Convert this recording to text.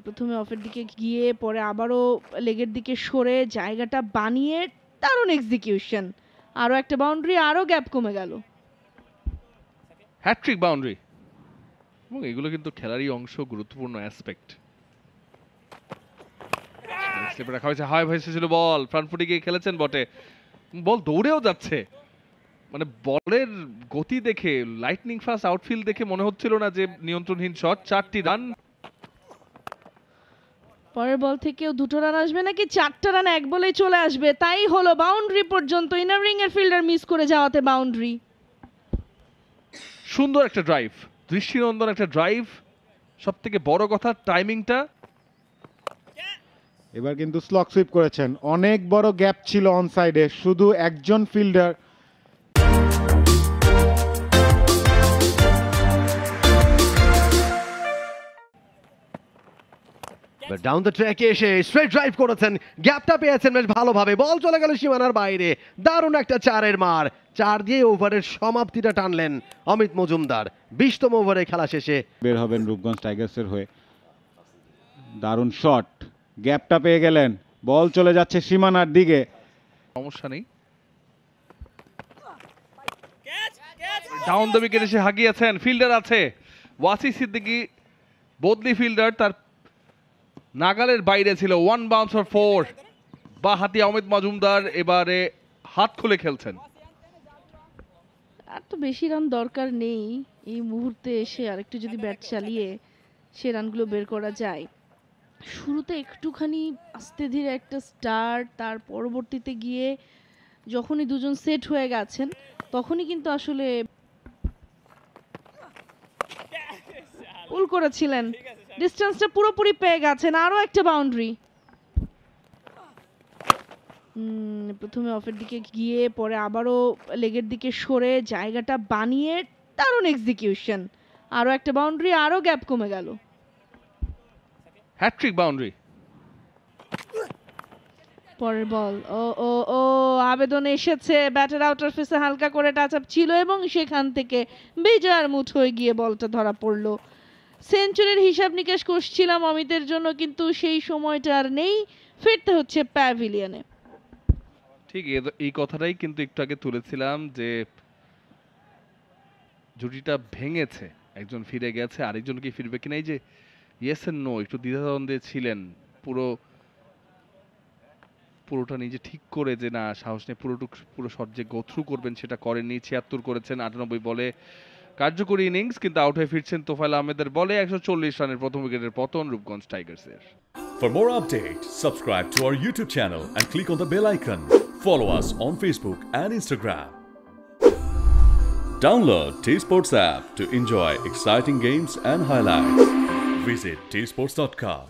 প্রথমে অফের দিকে গিয়ে পরে আবারও লেগের দিকে সরে জায়গাটা বানিয়ে দারুণ এক্সিকিউশন, আরও একটা বাউন্ডারি, আরও গ্যাপ কমে গেল। হ্যাট্রিক বাউন্ডারি, এবং এগুলো কিন্তু খেলারই অংশ, গুরুত্বপূর্ণ অ্যাসপেক্ট। স্লিপে রাখা হয়েছে, হাই ভেসে ছিল বল, ফ্রন্ট ফুটে গিয়ে খেলেছেন বটে, বল দৌড়েও যাচ্ছে, মানে বলের গতি দেখে, লাইটনিং ফাস্ট আউটফিল্ড দেখে মনে হচ্ছিল না যে নিয়ন্ত্রণহীন শট। 4টি রান। পরের বল থেকেও 2টো রান আসবে নাকি 4টা রান এক বলেই চলে আসবে, তাই হলো বাউন্ডারি পর্যন্ত, ইনার রিং এর ফিল্ডার মিস করে যাওয়াতে বাউন্ডারি। সুন্দর একটা ড্রাইভ, দৃষ্টিনন্দন একটা ড্রাইভ, সব থেকে বড় কথা টাইমিংটা। এবার কিন্তু স্লক সুইপ করেছেন, অনেক বড় গ্যাপ ছিল অন সাইডে, শুধু একজন ফিল্ডার। ডাউন দ্য ট্র্যাকে এসে স্ট্রেট ড্রাইভ করেছেন, গ্যাপটা পেয়েছেন বেশ ভালোভাবে, বল চলে গেল সীমানার বাইরে। দারুণ একটা 4-এর মার, 4 দিয়ে ওভারের সমাপ্তিটা টানলেন অমিত মজুমদার। 20তম ওভারে খেলা শেষে বের হবেন রূপগঞ্জ টাইগার্সের হয়ে। দারুণ শট, গ্যাপটা পেয়ে গেলেন, বল চলে যাচ্ছে সীমানার দিকে। সমস্যা নেই, ডাউন দ্য উইকেট এসে হাগিয়েছেন, ফিল্ডার আছে ওয়াসি সিদ্দিকী, বদলি ফিল্ডার, তার নাগালের বাইরে ছিল। 1 বাউন্স ফর 4, বা হাতি অমিত মজুমদার এবারে হাত খুলে খেলছেন। আর তো বেশি রান দরকার নেই এই মুহূর্তে এসে, আরেকটু যদি ব্যাট চালিয়ে সে রানগুলো বের করা যায়। শুরুতে একটুখানি আস্তে ধীরে একটা স্টার্ট, তার পরবর্তীতে গিয়ে যখনই দুজন সেট হয়ে গেছেন তখনই কিন্তু আসলে পুল করেছিলেন, ডিস্টেন্সটা পুরোপুরি পেয়ে গেছেন। আরও একটা বাউন্ডারি, প্রথমে অফের দিকে গিয়ে পরে আবারও লেগের দিকে সরে জায়গাটা বানিয়ে দারুণ এক্সিকিউশন, আরও একটা বাউন্ডারি, আরও গ্যাপ কমে গেল। Hat-trick boundary. পরের বল, ও ও ও আবেদন এসেছে, ব্যাটার আউটার ফেসে হালকা করে টাচ আপ ছিল এবং সেখান থেকে বিজয়ের মুঠোয় গিয়ে বলটা ধরা পড়লো। সেঞ্চুরির হিসাব নিকাশ করছিলাম অমিতের জন্য, কিন্তু সেই সময়টা আর নেই, ফিরতে হচ্ছে প্যাভিলিয়নে। ঠিক এই কথাটাই কিন্তু একটু আগে তুলেছিলাম যে জুটিটা ভেঙেছে, একজন ফিরে গেছে, আরেকজন কি ফিরবে কিনা, এই যে ইয়েস এন্ড নো একটু দ্বিধাদ্বন্দ্বে ছিলেন, পুরোটা নিজে ঠিক করে যে না সাহস নেই পুরো শট যে গো থ্রু করবেন সেটা করেননি। 76 করেছেন 98 বলে, কার্যকরী ইনিংস, কিন্তু আউট হয়ে ফিরছেন তোফায়েল আহমেদের বলে। 140 রানের প্রথম উইকেটের পতন Rupganj টাইগার্সের। For more updates, subscribe to our YouTube channel and click on the bell icon. Follow us on Facebook and Instagram. Download T-Sports app to enjoy exciting games and highlights. Visit tsports.com.